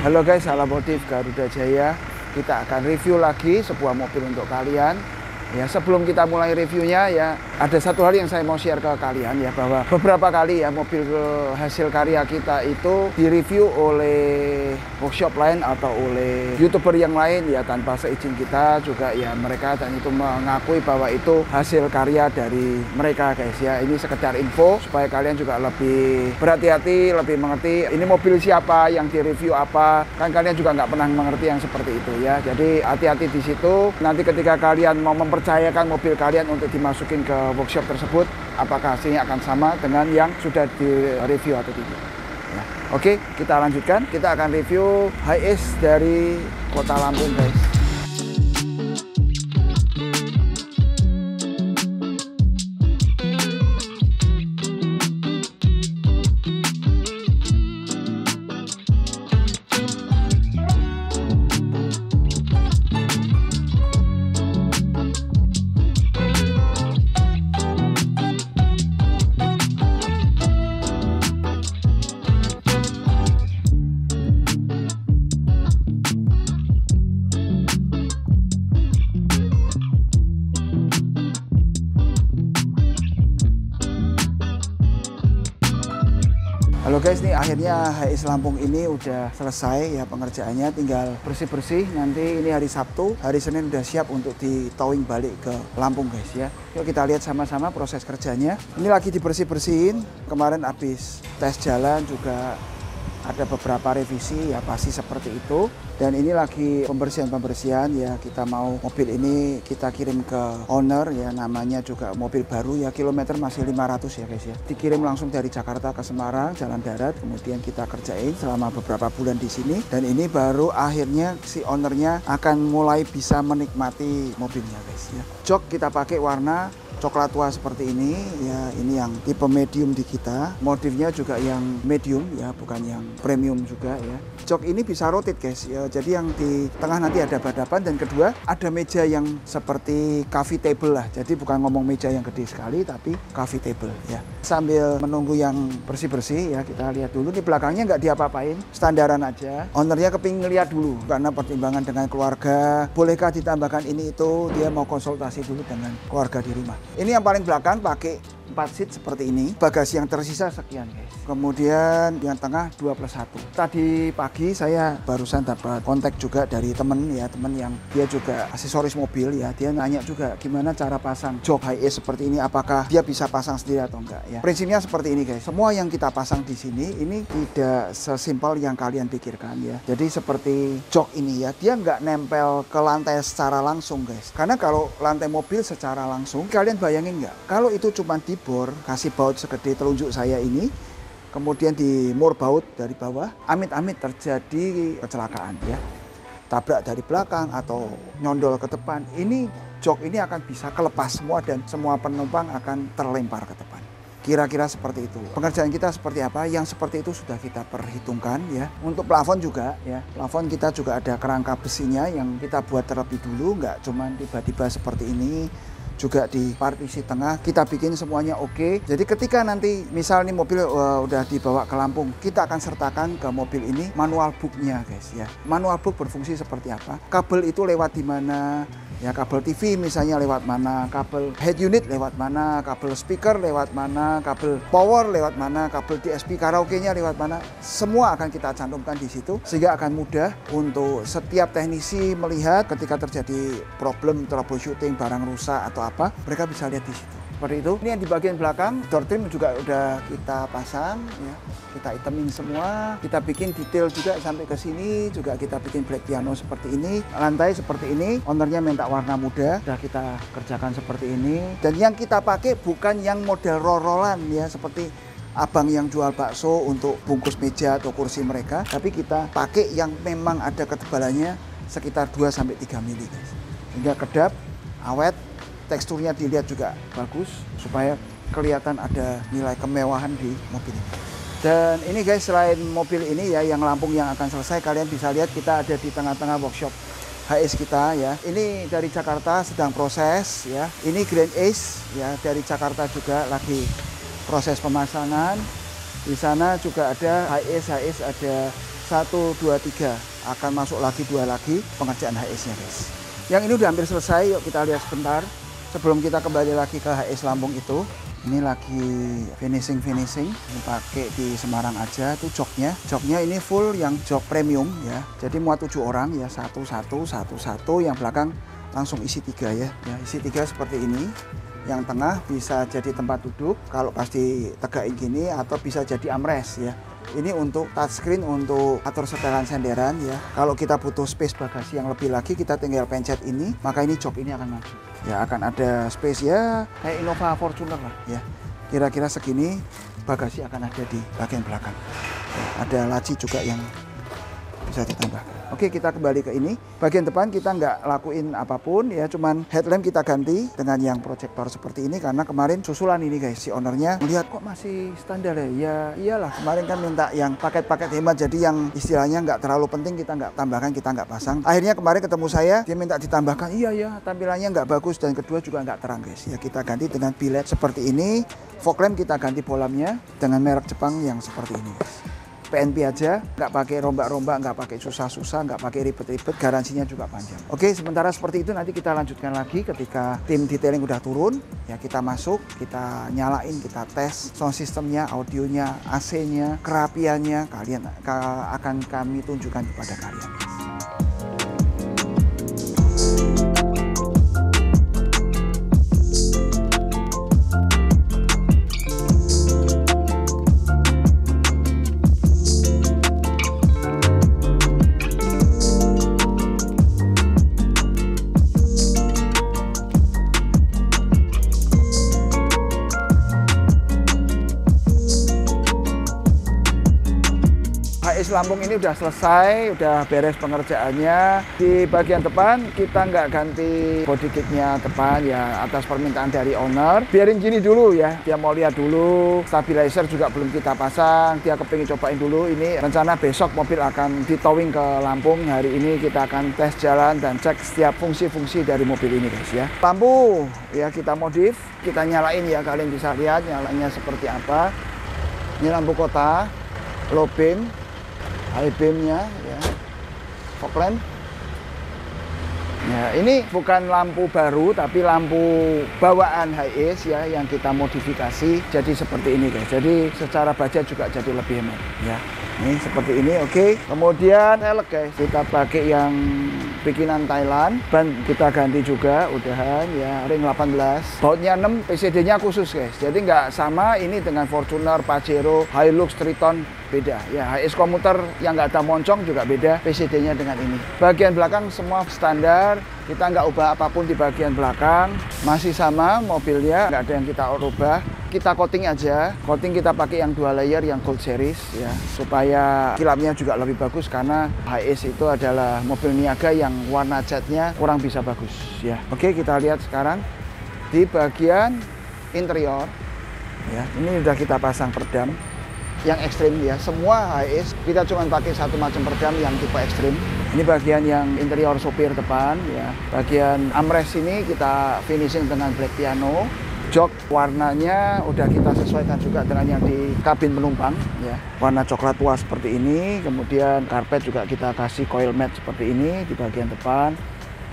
Halo guys, Salam Motif Garuda Jaya. Kita akan review lagi sebuah mobil untuk kalian. Ya, sebelum kita mulai reviewnya ya, ada satu hal yang saya mau share ke kalian ya, bahwa beberapa kali ya mobil hasil karya kita itu direview oleh workshop lain atau oleh YouTuber yang lain ya tanpa seizin kita juga ya, mereka dan itu mengakui bahwa itu hasil karya dari mereka guys ya. Ini sekedar info supaya kalian juga lebih berhati-hati, lebih mengerti ini mobil siapa, yang direview apa. Kan kalian juga nggak pernah mengerti yang seperti itu ya. Jadi hati-hati di situ. Nanti ketika kalian mau mempercayakan mobil kalian untuk dimasukin ke workshop tersebut, apakah hasilnya akan sama dengan yang sudah direview atau tidak ya. Oke, kita lanjutkan. Kita akan review Hiace dari Kota Lampung guys. Halo guys, nih akhirnya Hiace Lampung ini udah selesai ya pengerjaannya, tinggal bersih-bersih. Nanti ini hari Sabtu, hari Senin udah siap untuk di towing balik ke Lampung guys ya. Yuk kita lihat sama-sama proses kerjanya. Ini lagi dibersih-bersihin, kemarin habis tes jalan juga ada beberapa revisi ya, pasti seperti itu. Dan ini lagi pembersihan ya, kita mau mobil ini kita kirim ke owner ya, namanya juga mobil baru ya, kilometer masih 500 ya guys ya. Dikirim langsung dari Jakarta ke Semarang jalan darat, kemudian kita kerjain selama beberapa bulan di sini, dan ini baru akhirnya si ownernya akan mulai bisa menikmati mobilnya guys ya. Jok kita pakai warna coklat tua seperti ini ya, ini yang tipe medium di kita. Modifnya juga yang medium ya, bukan yang premium juga ya. Jok ini bisa rotate guys ya, jadi yang di tengah nanti ada badapan, dan kedua ada meja yang seperti coffee table lah. Jadi bukan ngomong meja yang gede sekali, tapi coffee table ya. Sambil menunggu yang bersih-bersih ya, kita lihat dulu nih belakangnya nggak diapa-apain, standaran aja. Ownernya kepingin ngeliat dulu karena pertimbangan dengan keluarga, bolehkah ditambahkan ini itu, dia mau konsultasi dulu dengan keluarga di rumah. Ini yang paling belakang pakai 4 seat seperti ini, bagasi yang tersisa sekian guys. Kemudian yang tengah 2+1. Tadi pagi saya barusan dapat kontak juga dari temen ya, temen yang dia juga aksesoris mobil ya. Dia nanya juga gimana cara pasang jok Hiace seperti ini, apakah dia bisa pasang sendiri atau enggak ya. Prinsipnya seperti ini guys, semua yang kita pasang di sini ini tidak sesimpel yang kalian pikirkan ya. Jadi seperti jok ini ya, dia nggak nempel ke lantai secara langsung guys. Karena kalau lantai mobil secara langsung, kalian bayangin nggak, kalau itu cuma di bor, kasih baut segede telunjuk saya ini, kemudian di mur baut dari bawah, amit-amit terjadi kecelakaan ya, tabrak dari belakang atau nyondol ke depan, ini jok ini akan bisa kelepas semua dan semua penumpang akan terlempar ke depan. Kira-kira seperti itu. Pengerjaan kita seperti apa? Yang seperti itu sudah kita perhitungkan ya. Untuk plafon juga ya. Plafon kita juga ada kerangka besinya yang kita buat terlebih dulu, nggak cuman tiba-tiba seperti ini. Juga di partisi tengah kita bikin semuanya oke. Jadi ketika nanti misal nih mobil udah dibawa ke Lampung, kita akan sertakan ke mobil ini manual booknya guys ya. Manual book berfungsi seperti apa, kabel itu lewat di mana ya, kabel TV misalnya lewat mana, kabel head unit lewat mana, kabel speaker lewat mana, kabel power lewat mana, kabel DSP karaoke-nya lewat mana, semua akan kita cantumkan di situ sehingga akan mudah untuk setiap teknisi melihat ketika terjadi problem troubleshooting, barang rusak atau apa, mereka bisa lihat di situ. Seperti itu. Ini yang di bagian belakang, door trim juga udah kita pasang ya. Kita itemin semua, kita bikin detail juga sampai ke sini, juga kita bikin black piano seperti ini, lantai seperti ini. Ownernya minta warna muda, udah kita kerjakan seperti ini. Dan yang kita pakai bukan yang model roll-rollan ya, seperti abang yang jual bakso untuk bungkus meja atau kursi mereka, tapi kita pakai yang memang ada ketebalannya sekitar 2-3 mili guys. Sehingga kedap, awet, teksturnya dilihat juga bagus supaya kelihatan ada nilai kemewahan di mobil ini. Dan ini guys, selain mobil ini ya yang Lampung yang akan selesai, kalian bisa lihat kita ada di tengah-tengah workshop Hiace kita ya. Ini dari Jakarta sedang proses ya. Ini Grand Ace ya, dari Jakarta juga lagi proses pemasangan. Di sana juga ada Hiace ada 1, 2, 3 akan masuk lagi 2 lagi pengerjaan HS-nya guys. Yang ini udah hampir selesai, yuk kita lihat sebentar. Sebelum kita kembali lagi ke HS Lampung itu, ini lagi finishing. Ini pakai di Semarang aja, itu joknya. Joknya ini full yang jok premium ya. Jadi muat 7 orang ya, satu. Yang belakang langsung isi 3 ya. Isi 3 seperti ini. Yang tengah bisa jadi tempat duduk kalau pasti tegakin gini, atau bisa jadi armrest ya. Ini untuk touchscreen untuk atur setelan senderan ya. Kalau kita butuh space bagasi yang lebih lagi, kita tinggal pencet ini, maka ini jok ini akan maju. Ya akan ada space ya kayak Innova Fortuner lah ya. Kira-kira segini bagasi akan ada di bagian belakang. Ya, ada laci juga yang bisa ditambahkan. Oke, kita kembali ke ini. Bagian depan kita nggak lakuin apapun ya, cuman headlamp kita ganti dengan yang proyektor seperti ini karena kemarin susulan ini guys, si ownernya melihat kok masih standar ya. Ya iyalah, kemarin kan minta yang paket-paket hemat, jadi yang istilahnya nggak terlalu penting kita nggak tambahkan, kita nggak pasang. Akhirnya kemarin ketemu saya, dia minta ditambahkan. Iya ya, tampilannya nggak bagus dan kedua juga nggak terang guys. Ya kita ganti dengan biled seperti ini. Fog lamp kita ganti bolamnya dengan merek Jepang yang seperti ini guys. PNP aja, nggak pakai rombak-rombak, nggak pakai susah-susah, nggak pakai ribet-ribet, garansinya juga panjang. Oke, sementara seperti itu nanti kita lanjutkan lagi ketika tim detailing udah turun, ya kita masuk, kita nyalain, kita tes sound systemnya, audionya, AC-nya, kerapiannya, kalian akan kami tunjukkan kepada kalian. HS Lampung ini udah selesai, udah beres pengerjaannya. Di bagian depan kita nggak ganti body kitnya depan ya, atas permintaan dari owner. Biarin gini dulu ya, dia mau lihat dulu. Stabilizer juga belum kita pasang, dia kepingin cobain dulu. Ini rencana besok mobil akan di towing ke Lampung. Hari ini kita akan tes jalan dan cek setiap fungsi-fungsi dari mobil ini guys ya. Lampu ya kita modif, kita nyalain ya, kalian bisa lihat nyalanya seperti apa. Ini lampu kota, low beam, high beam-nya ya, fog lamp. Ya, ini bukan lampu baru tapi lampu bawaan HS ya yang kita modifikasi jadi seperti ini guys. Jadi secara budget juga jadi lebih hemat ya. Ini seperti ini, oke. Kemudian elek guys, kita pakai yang bikinan Thailand, ban kita ganti juga udahan ya, ring 18, bautnya 6, PCD-nya khusus guys. Jadi nggak sama ini dengan Fortuner, Pajero, Hilux, Triton, beda ya. HS komuter yang nggak ada moncong juga beda PCD-nya dengan ini. Bagian belakang semua standar, kita nggak ubah apapun di bagian belakang, masih sama mobilnya, nggak ada yang kita ubah. Kita coating aja, coating kita pakai yang 2 layer yang Gold Series ya, supaya kilapnya juga lebih bagus karena HS itu adalah mobil niaga yang warna catnya kurang bisa bagus ya. Oke, kita lihat sekarang di bagian interior ya, ini udah kita pasang peredam yang ekstrim ya. Semua HS kita cuma pakai satu macam peredam yang tipe ekstrim. Ini bagian yang interior sopir depan ya. Bagian armrest ini kita finishing dengan black piano. Jok warnanya udah kita sesuaikan juga dengan yang di kabin penumpang ya. Warna coklat tua seperti ini. Kemudian karpet juga kita kasih coil mat seperti ini di bagian depan.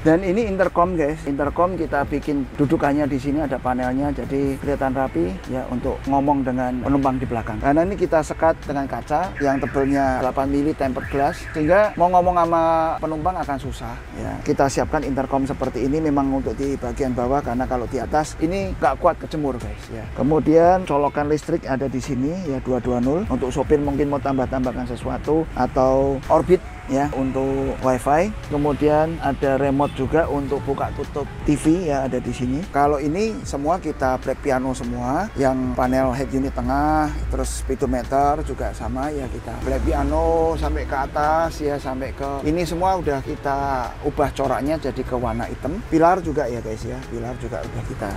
Dan ini intercom guys, intercom kita bikin dudukannya di sini ada panelnya, jadi kelihatan rapi ya untuk ngomong dengan penumpang di belakang. Karena ini kita sekat dengan kaca yang tebelnya 8 mili tempered glass, sehingga mau ngomong sama penumpang akan susah ya. Kita siapkan intercom seperti ini memang untuk di bagian bawah, karena kalau di atas ini nggak kuat kecemur guys ya. Kemudian colokan listrik ada di sini ya, 220 untuk sopir mungkin mau tambahkan sesuatu, atau orbit ya untuk wifi. Kemudian ada remote juga untuk buka tutup TV ya, ada di sini. Kalau ini semua kita black piano semua, yang panel head unit tengah, terus speedometer juga sama ya, kita black piano sampai ke atas ya, sampai ke ini semua udah kita ubah coraknya jadi ke warna hitam. Pilar juga ya guys ya, pilar juga udah kita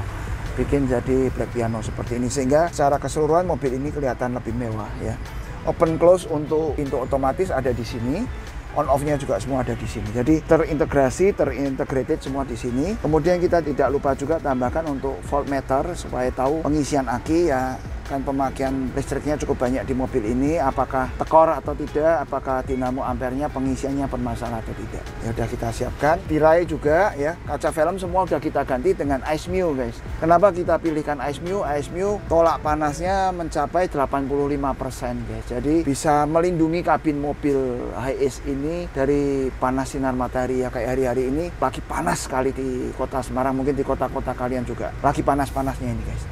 bikin jadi black piano seperti ini, sehingga secara keseluruhan mobil ini kelihatan lebih mewah ya. Open close untuk pintu otomatis ada di sini. On off-nya juga semua ada di sini. Jadi terintegrasi, terintegrated semua di sini. Kemudian kita tidak lupa juga tambahkan untuk voltmeter supaya tahu pengisian aki ya. kan pemakaian listriknya cukup banyak di mobil ini, apakah tekor atau tidak, apakah dinamo ampernya pengisiannya bermasalah atau tidak. Ya udah kita siapkan. Tirai juga ya, kaca film semua udah kita ganti dengan Ice Mew guys. Kenapa kita pilihkan Ice Mew? Ice Mew tolak panasnya mencapai 85% guys. Jadi bisa melindungi kabin mobil HiAce ini dari panas sinar matahari ya, kayak hari-hari ini lagi panas sekali di kota Semarang, mungkin di kota-kota kalian juga lagi panas-panasnya ini guys.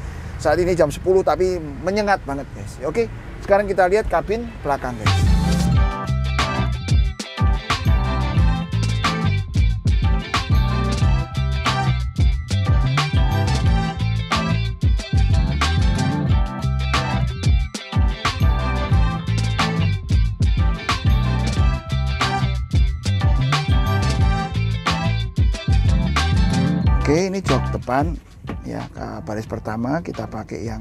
Saat ini jam 10 tapi menyengat banget guys. Oke, sekarang kita lihat kabin belakang guys. Oke, ini jok depan ya, ke baris pertama kita pakai yang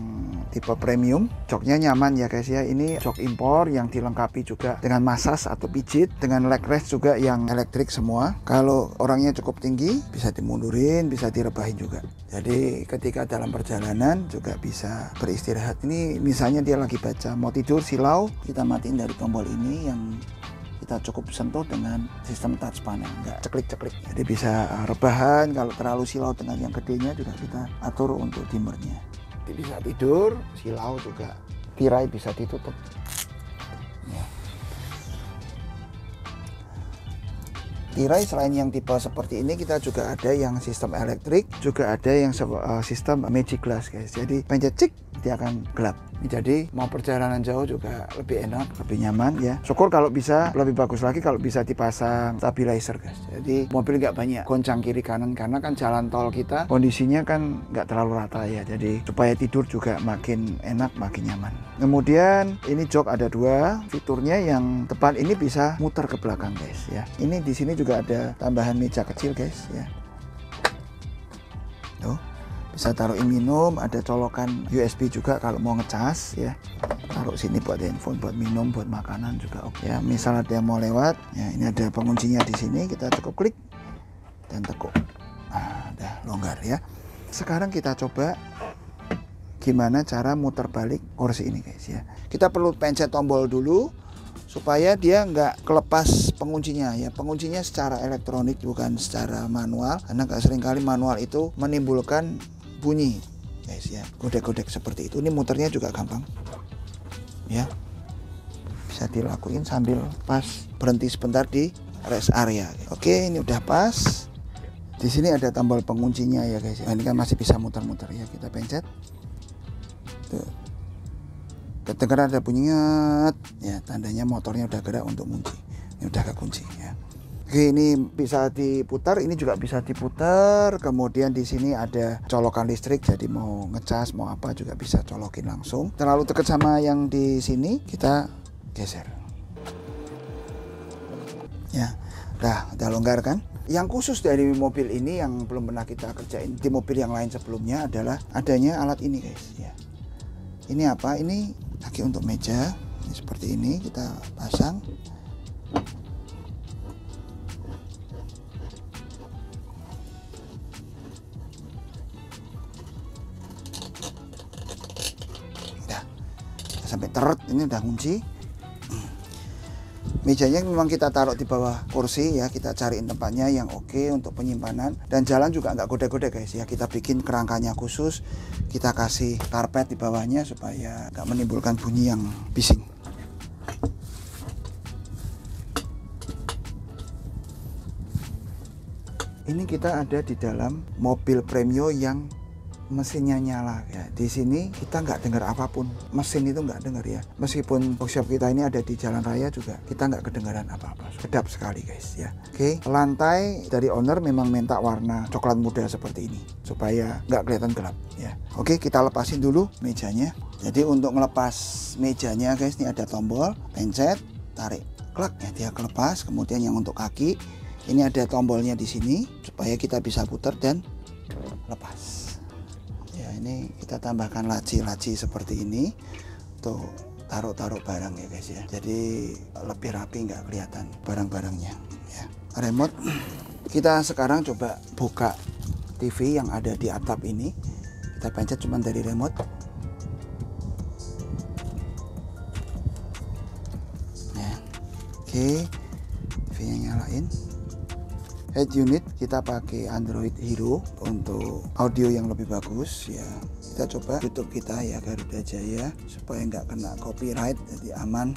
tipe premium. Joknya nyaman ya guys ya. Ini jok impor yang dilengkapi juga dengan massage atau pijit, dengan leg rest juga yang elektrik semua. Kalau orangnya cukup tinggi bisa dimundurin, bisa direbahin juga. Jadi ketika dalam perjalanan juga bisa beristirahat. Ini misalnya dia lagi baca mau tidur silau, kita matiin dari tombol ini yang kita cukup sentuh dengan sistem touch panel, nggak ceklik-ceklik. Jadi bisa rebahan. Kalau terlalu silau dengan yang gedenya juga kita atur untuk dimmernya. Jadi bisa tidur, silau juga. Tirai bisa ditutup. Ya. Tirai selain yang tipe seperti ini, kita juga ada yang sistem elektrik, juga ada yang sistem magic glass guys. Jadi pencet cik, dia akan gelap. Jadi mau perjalanan jauh juga lebih enak, lebih nyaman ya. Syukur kalau bisa, lebih bagus lagi kalau bisa dipasang stabilizer guys. Jadi mobil nggak banyak goncang kiri kanan, karena kan jalan tol kita kondisinya kan nggak terlalu rata ya. Jadi supaya tidur juga makin enak, makin nyaman. Kemudian ini jok ada dua, fiturnya yang depan ini bisa muter ke belakang guys ya. Ini di sini juga ada tambahan meja kecil guys ya. Tuh. Bisa taruhin minum, ada colokan USB juga kalau mau ngecas ya. Taruh sini buat handphone, buat minum, buat makanan juga oke ya. Misal ada yang mau lewat, ya ini ada penguncinya di sini, kita cukup klik dan tekuk. Nah, udah longgar ya. Sekarang kita coba gimana cara muter balik kursi ini guys ya. Kita perlu pencet tombol dulu supaya dia nggak kelepas penguncinya ya. Penguncinya secara elektronik bukan secara manual, karena nggak seringkali manual itu menimbulkan bunyi guys ya, godek-godek seperti itu. Ini muternya juga gampang ya, bisa dilakuin sambil pas berhenti sebentar di rest area. Oke, ini udah pas. Di sini ada tombol penguncinya ya guys. Nah, ini kan masih bisa muter-muter ya, kita pencet tuh, kedengaran ada bunyinya ya, tandanya motornya udah gerak untuk kunci. Ini udah kekunci ya. Oke, ini bisa diputar, ini juga bisa diputar. Kemudian di sini ada colokan listrik, jadi mau ngecas mau apa juga bisa colokin langsung. Terlalu dekat sama yang di sini, kita geser. Ya, udah longgar kan? Yang khusus dari mobil ini yang belum pernah kita kerjain di mobil yang lain sebelumnya adalah adanya alat ini guys ya. Ini apa? Ini kaki untuk meja. Ini seperti ini kita pasang. Sampai teret, ini udah kunci. Mejanya memang kita taruh di bawah kursi ya, kita cariin tempatnya yang oke untuk penyimpanan, dan jalan juga nggak godek-godek guys ya. Kita bikin kerangkanya khusus, kita kasih karpet di bawahnya supaya nggak menimbulkan bunyi yang bising. Ini kita ada di dalam mobil premium yang mesinnya nyala ya. Di sini kita nggak dengar apapun, mesin itu nggak dengar ya. Meskipun workshop kita ini ada di jalan raya juga kita nggak kedengaran apa-apa. Kedap sekali guys ya. Oke, lantai dari owner memang minta warna coklat muda seperti ini supaya nggak kelihatan gelap ya. Oke, kita lepasin dulu mejanya. Jadi untuk ngelepas mejanya guys, ini ada tombol, pencet, tarik, klak ya, dia kelepas. Kemudian yang untuk kaki ini ada tombolnya di sini supaya kita bisa putar dan lepas. Ini kita tambahkan laci-laci seperti ini untuk taruh-taruh barang ya guys ya. Jadi lebih rapi, nggak kelihatan barang-barangnya ya. Remote kita sekarang coba buka TV yang ada di atap ini. Kita pencet cuma dari remote. Oke, TV-nya nyalain. Head unit kita pakai Android Hero untuk audio yang lebih bagus ya. Kita coba YouTube kita ya, Garuda Jaya, supaya nggak kena copyright, jadi aman.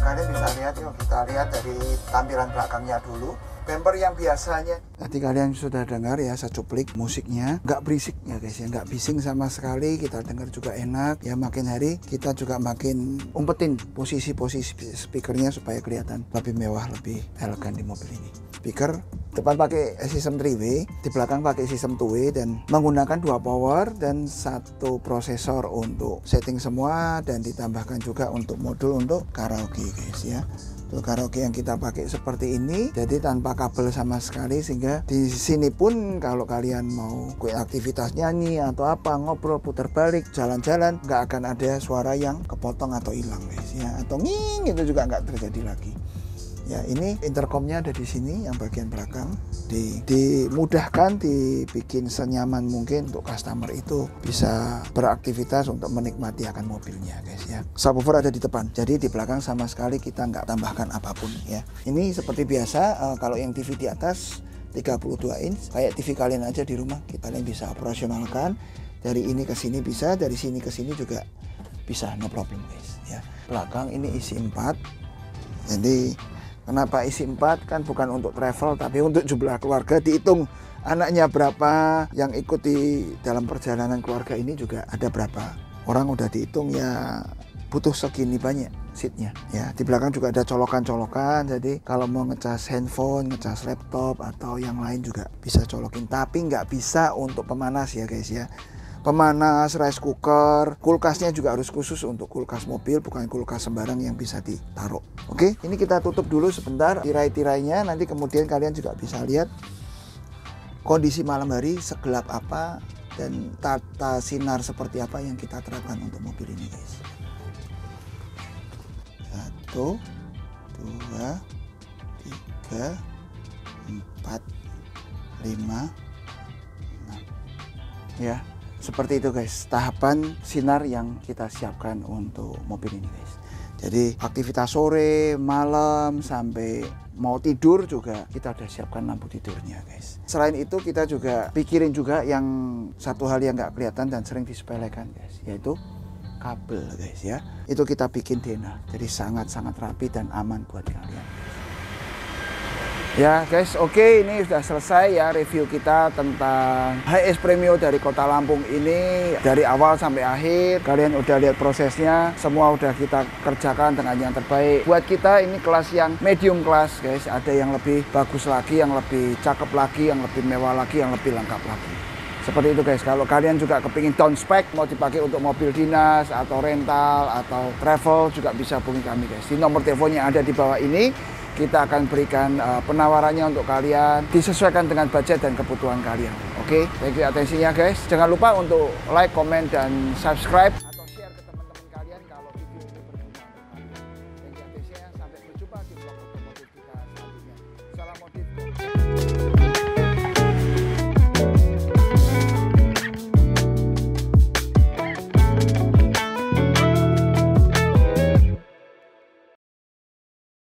Kalian bisa lihat yuk, kita lihat dari tampilan belakangnya dulu. Bumper yang biasanya tadi kalian sudah dengar ya, secuplik musiknya, nggak berisik ya guys ya, nggak bising sama sekali, kita dengar juga enak ya. Makin hari kita juga makin umpetin posisi-posisi speakernya supaya kelihatan lebih mewah, lebih elegan di mobil ini. Speaker depan pakai sistem 3-way, di belakang pakai sistem 2-way dan menggunakan 2 power dan 1 prosesor untuk setting semua, dan ditambahkan juga untuk modul untuk karaoke guys ya. Karaoke yang kita pakai seperti ini, jadi tanpa kabel sama sekali, sehingga di sini pun kalau kalian mau aktivitas nyanyi atau apa, ngobrol, putar balik, jalan-jalan, nggak akan ada suara yang kepotong atau hilang guys ya, atau nging, itu juga nggak terjadi lagi. Ya, ini intercomnya ada di sini yang bagian belakang. Dimudahkan, dibikin senyaman mungkin untuk customer itu bisa beraktivitas untuk menikmati akan mobilnya guys ya. Subwoofer ada di depan, jadi di belakang sama sekali kita nggak tambahkan apapun ya. Ini seperti biasa, kalau yang TV di atas 32 inch kayak TV kalian aja di rumah, kalian bisa operasionalkan dari ini ke sini, bisa dari sini ke sini juga bisa, no problem guys ya. Belakang ini isi 4, jadi kenapa isi 4? Kan bukan untuk travel, tapi untuk jumlah keluarga, dihitung anaknya berapa yang ikut di dalam perjalanan keluarga ini, juga ada berapa orang udah dihitung ya, butuh segini banyak seatnya ya. Di belakang juga ada colokan-colokan, jadi kalau mau ngecas handphone, ngecas laptop atau yang lain juga bisa colokin, tapi nggak bisa untuk pemanas ya guys ya. Pemanas, rice cooker, kulkasnya juga harus khusus untuk kulkas mobil, bukan kulkas sembarang yang bisa ditaruh. Oke, ini kita tutup dulu sebentar tirai-tirainya, nanti kemudian kalian juga bisa lihat kondisi malam hari segelap apa dan tata sinar seperti apa yang kita terapkan untuk mobil ini guys. 1, 2, 3, 4, 5, 6 ya. Seperti itu guys, tahapan sinar yang kita siapkan untuk mobil ini guys. Jadi aktivitas sore, malam, sampai mau tidur juga kita udah siapkan lampu tidurnya guys. Selain itu kita juga pikirin juga yang satu hal yang nggak kelihatan dan sering disepelekan guys, yaitu kabel guys ya. Itu kita bikin DNA, jadi sangat-sangat rapi dan aman buat kalian. Ya guys, oke, ini sudah selesai ya review kita tentang HS Premio dari Kota Lampung ini. Dari awal sampai akhir kalian udah lihat prosesnya, semua udah kita kerjakan dengan yang terbaik. Buat kita ini kelas yang medium class guys, ada yang lebih bagus lagi, yang lebih cakep lagi, yang lebih mewah lagi, yang lebih lengkap lagi. Seperti itu guys. Kalau kalian juga kepingin down spec, mau dipakai untuk mobil dinas atau rental atau travel, juga bisa hubungi kami guys. Di nomor telepon yang ada di bawah ini, kita akan berikan penawarannya untuk kalian, disesuaikan dengan budget dan kebutuhan kalian. Oke, thank you atensinya guys. Jangan lupa untuk like, comment, dan subscribe.